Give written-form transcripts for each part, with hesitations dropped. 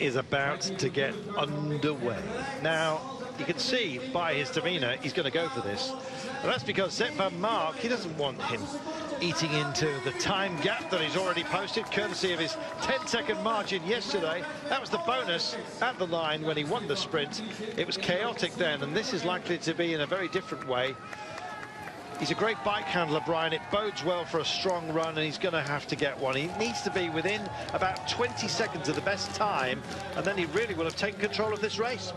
is about to get underway. Now, you can see by his demeanour he's going to go for this. And that's because Sepp van Mark, he doesn't want him eating into the time gap that he's already posted, courtesy of his 10-second margin yesterday. That was the bonus at the line when he won the sprint. It was chaotic then, and this is likely to be in a very different way. He's a great bike handler, Brian. It bodes well for a strong run, and he's going to have to get one. He needs to be within about 20 seconds of the best time, and then he really will have taken control of this race.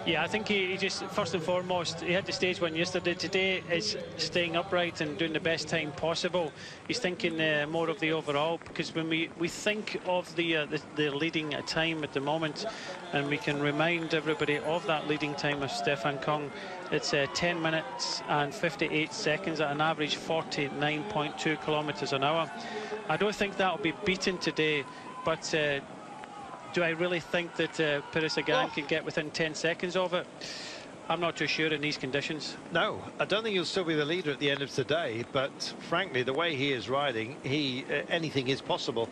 Yeah, I think he just, first and foremost, he had the stage win yesterday. Today is staying upright and doing the best time possible. He's thinking more of the overall, because when we think of the leading time at the moment, and we can remind everybody of that leading time of Stefan Kung, it's 10 minutes and 58 seconds at an average 49.2 kilometers an hour. I don't think that will be beaten today, but do I really think that Sagan can get within 10 seconds of it? I'm not too sure in these conditions. No, I don't think he'll still be the leader at the end of today, but frankly, the way he is riding, anything is possible.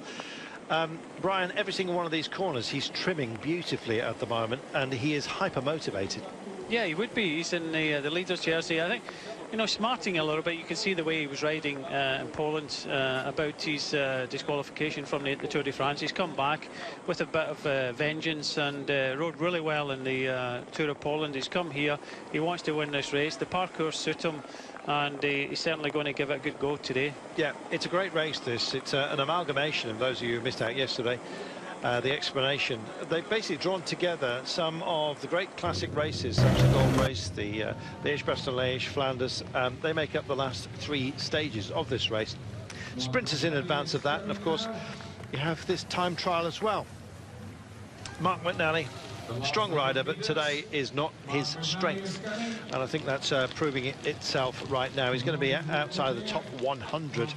Brian, every single one of these corners, he's trimming beautifully at the moment, and he is hyper-motivated. Yeah, he would be. He's in the leader's jersey. I think, you know, smarting a little bit. You can see the way he was riding in Poland about his disqualification from the Tour de France. He's come back with a bit of vengeance and rode really well in the Tour of Poland. He's come here. He wants to win this race. The parcours suit him, and he's certainly going to give it a good go today. Yeah, it's a great race, this. It's an amalgamation of those of you who missed out yesterday. The explanation, they've basically drawn together some of the great classic races, such as the Gold Race, the Liège-Bastogne-Liège, Flanders. They make up the last 3 stages of this race. Sprinters in advance of that, and of course you have this time trial as well. Mark McNally, strong rider, but today is not his strength, and I think that's proving itself right now. He's going to be outside of the top 100.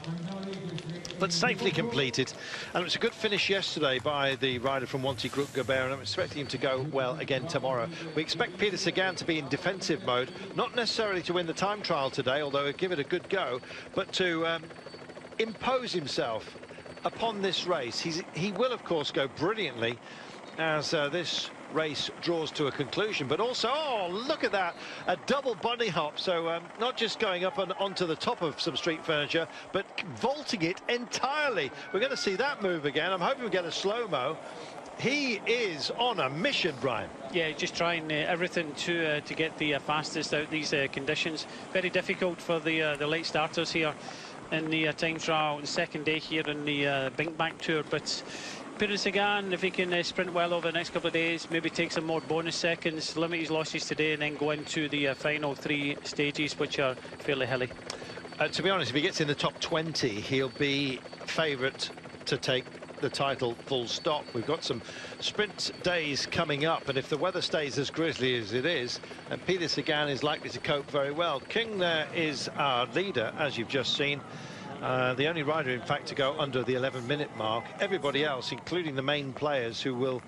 But safely completed, and it was a good finish yesterday by the rider from Wanty Group Gobert, and I'm expecting him to go well again tomorrow. We expect Peter Sagan to be in defensive mode, not necessarily to win the time trial today, although he'll give it a good go, but to impose himself upon this race. He will, of course, go brilliantly as this race draws to a conclusion, but also, oh, look at that, a double bunny hop. So not just going up and onto the top of some street furniture, but vaulting it entirely. We're going to see that move again. I'm hoping we get a slow-mo. He is on a mission, Brian. Yeah, just trying everything to get the fastest out these conditions. Very difficult for the late starters here in the time trial, the second day here in the BinckBank Tour, but Peter Sagan, if he can sprint well over the next couple of days, maybe take some more bonus seconds, limit his losses today, and then go into the final 3 stages, which are fairly hilly. To be honest, if he gets in the top 20, he'll be favourite to take the title, full stop. We've got some sprint days coming up, and if the weather stays as grisly as it is, and Peter Sagan is likely to cope very well. King there is our leader, as you've just seen. The only rider, in fact, to go under the 11-minute mark. Everybody else, including the main players who will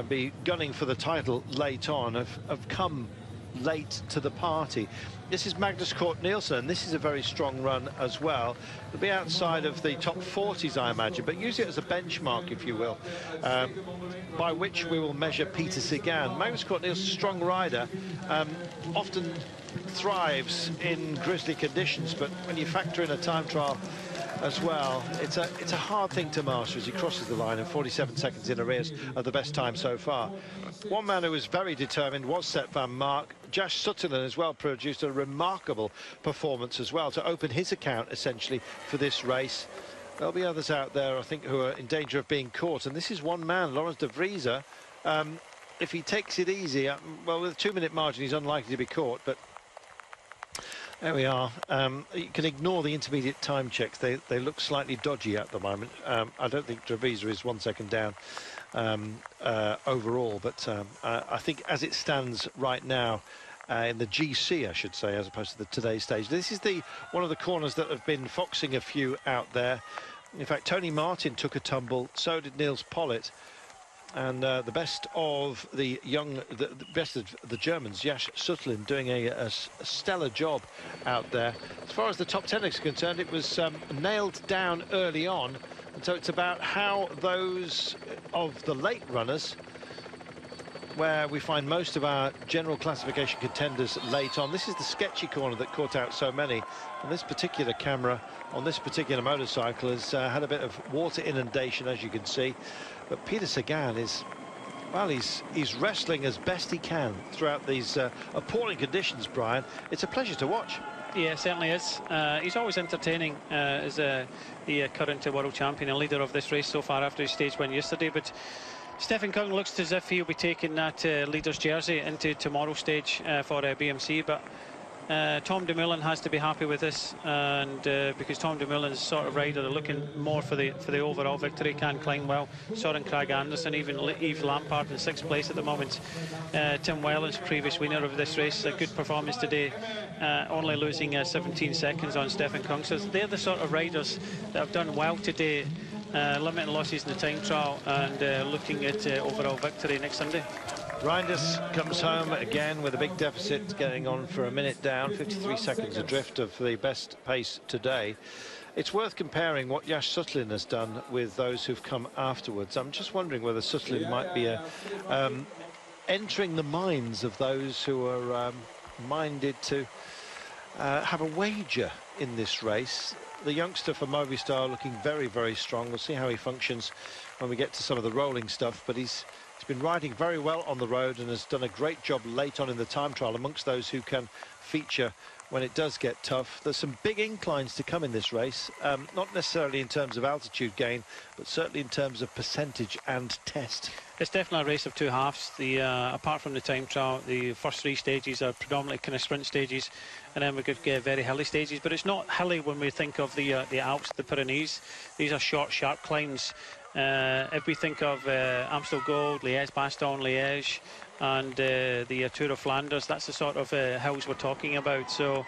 be gunning for the title late on, have come late to the party. This is Magnus Cort Nielsen. This is a very strong run as well. It'll be outside of the top 40s, I imagine, but use it as a benchmark, if you will, by which we will measure Peter Sagan. Magnus Cort Nielsen, strong rider, often thrives in grisly conditions, but when you factor in a time trial as well, it's a hard thing to master as he crosses the line, and 47 seconds in arrears of the best time so far. One man who was very determined was Sepp van Mark. Josh Sutherland as well produced a remarkable performance as well to open his account essentially for this race. There'll be others out there, I think, who are in danger of being caught, and this is one man, Laurens de Vries. If he takes it easy, well, with a 2-minute margin, he's unlikely to be caught, but there we are. You can ignore the intermediate time checks. They look slightly dodgy at the moment. I don't think de Vries is 1 second down overall, but I think as it stands right now, in the GC, I should say, as opposed to the today's stage, this is one of the corners that have been foxing a few out there. In fact, Tony Martin took a tumble, so did Niels Pollitt. And the best of the best of the Germans, Josh Sutherland, doing a stellar job out there. As far as the top 10 is concerned, it was nailed down early on. And so it's about how those of the late runners, where we find most of our general classification contenders late on. This is the sketchy corner that caught out so many. And this particular camera on this particular motorcycle has had a bit of water inundation, as you can see. But Peter Sagan is, well, he's wrestling as best he can throughout these appalling conditions, Brian. It's a pleasure to watch. Yeah, it certainly is. He's always entertaining as the current world champion and leader of this race so far after his stage win yesterday. But Stephen Kung looks as if he'll be taking that leader's jersey into tomorrow's stage for BMC, but Tom Dumoulin has to be happy with this, and because Tom Dumoulin's sort of rider, they're looking more for the overall victory. Can climb well. Soren Kragh Andersen, even Yves Lampaert in 6th place at the moment. Tim Wellens, previous winner of this race, a good performance today, only losing 17 seconds on Stephen Kung. So they're the sort of riders that have done well today. Limiting losses in the time trial and looking at overall victory next Sunday. Reinders comes home again with a big deficit, getting on for a minute down, 53 seconds adrift of the best pace today. It's worth comparing what Yash Sutlin has done with those who've come afterwards. I'm just wondering whether Sutlin might be entering the minds of those who are minded to have a wager in this race. The youngster for Movistar looking very, very strong. We'll see how he functions when we get to some of the rolling stuff, but he's been riding very well on the road and has done a great job late on in the time trial amongst those who can feature when it does get tough. There's some big inclines to come in this race, not necessarily in terms of altitude gain, but certainly in terms of percentage and test. It's definitely a race of two halves. Apart from the time trial, the first 3 stages are predominantly kind of sprint stages, and then we could get very hilly stages. But it's not hilly when we think of the Alps, the Pyrenees. These are short, sharp climbs. If we think of Amstel Gold, Liège-Bastogne, Liège, and the Tour of Flanders, that's the sort of hills we're talking about. So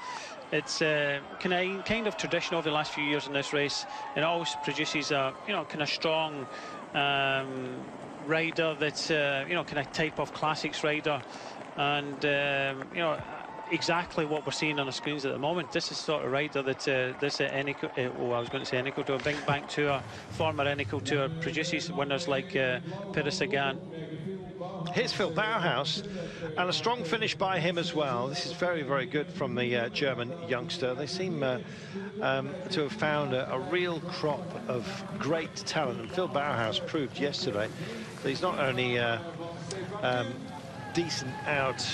it's kind of tradition over the last few years in this race. It always produces a kind of strong rider that's kind of type of classics rider, and exactly what we're seeing on the screens at the moment. This is sort of rider that BinckBank Tour, former Eneco Tour, produces winners like Peter Sagan. Here's Phil Bauhaus, and a strong finish by him as well. This is very, very good from the German youngster. They seem to have found a real crop of great talent, and Phil Bauhaus proved yesterday that he's not only decent out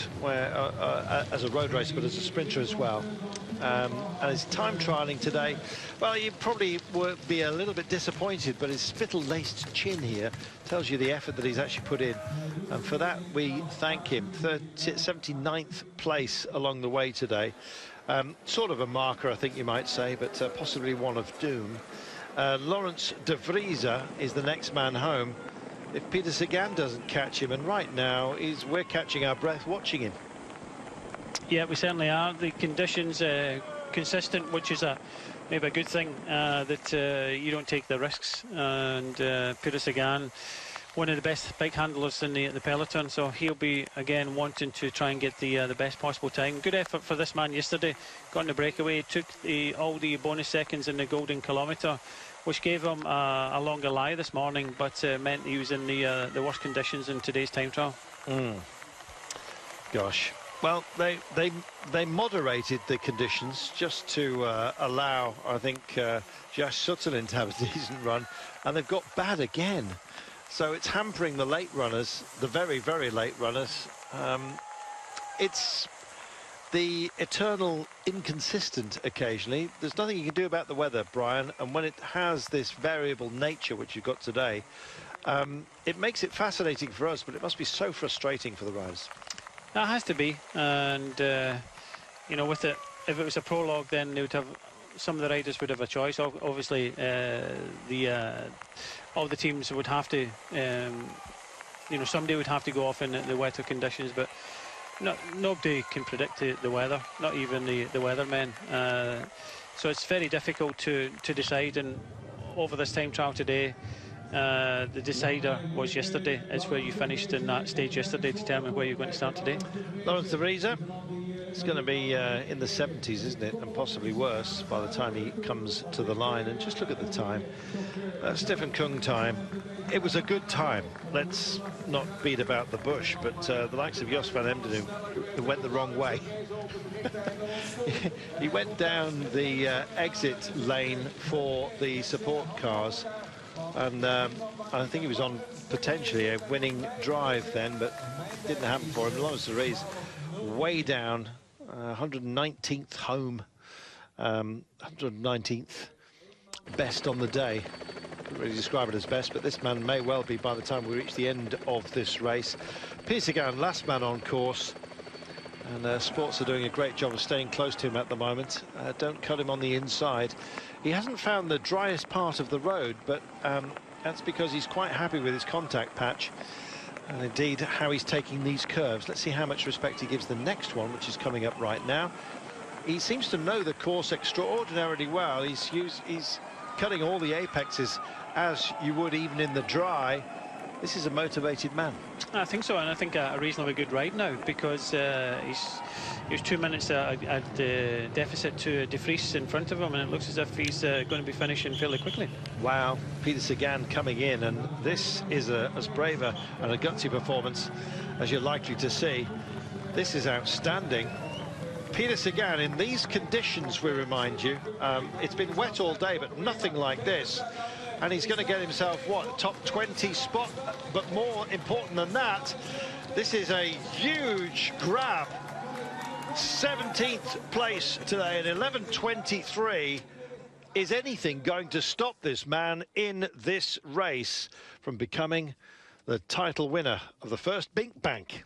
as a road racer, but as a sprinter as well. And his time trialing today, well, you probably would be a little bit disappointed, but his spittle-laced chin here tells you the effort that he's actually put in, and for that we thank him. 79th place along the way today, sort of a marker, I think you might say, but possibly one of doom. Laurens de Vries is the next man home if Peter Sagan doesn't catch him, and right now we're catching our breath watching him. Yeah, we certainly are. The conditions consistent, which is maybe a good thing, that you don't take the risks. And Peter Sagan, one of the best bike handlers in the peloton, so he'll be again wanting to try and get the best possible time. Good effort for this man yesterday. Got in the breakaway, took all the bonus seconds in the golden kilometre, which gave him a longer lie this morning, but meant he was in the worst conditions in today's time trial. Gosh. Well, they moderated the conditions just to allow, I think, Yash Sutlin to have a decent run, and they've got bad again. So it's hampering the late runners, the very, very late runners. It's the eternal inconsistent occasionally. There's nothing you can do about the weather, Brian, and when it has this variable nature, which you've got today, it makes it fascinating for us, but it must be so frustrating for the riders. That has to be, and with it, if it was a prologue, then they would have, some of the riders would have a choice. Obviously, all the teams would have to, somebody would have to go off in the wetter conditions, but nobody can predict the weather, not even the weathermen. So it's very difficult to decide, and over this time trial today, the decider was yesterday. It's where you finished in that stage yesterday to determine where you're going to start today. Laurens de Vries It's going to be in the 70s, isn't it? And possibly worse by the time he comes to the line. And just look at the time. Stephen Kung time. It was a good time. Let's not beat about the bush. But the likes of Jos van Emden, who went the wrong way. He went down the exit lane for the support cars. And I think he was on potentially a winning drive then, but it didn't happen for him. As long as the race way down, 119th home, 119th best on the day. Couldn't really describe it as best, but this man may well be by the time we reach the end of this race. Sagan, last man on course, and Sports are doing a great job of staying close to him at the moment. Don't cut him on the inside. He hasn't found the driest part of the road, but that's because he's quite happy with his contact patch. And indeed, how he's taking these curves. Let's see how much respect he gives the next one, which is coming up right now. He seems to know the course extraordinarily well. He's cutting all the apexes as you would even in the dry. This is a motivated man. I think so, and I think a reasonably good ride now, because he's 2 minutes at the deficit to De Vries in front of him, and it looks as if he's going to be finishing fairly quickly. Wow, Sagan coming in, and this is as brave and a gutsy performance as you're likely to see. This is outstanding. Sagan, in these conditions, we remind you, it's been wet all day, but nothing like this. And he's going to get himself, what, top 20 spot? But more important than that, this is a huge grab. 17th place today at 11:23. Is anything going to stop this man in this race from becoming the title winner of the first BinckBank?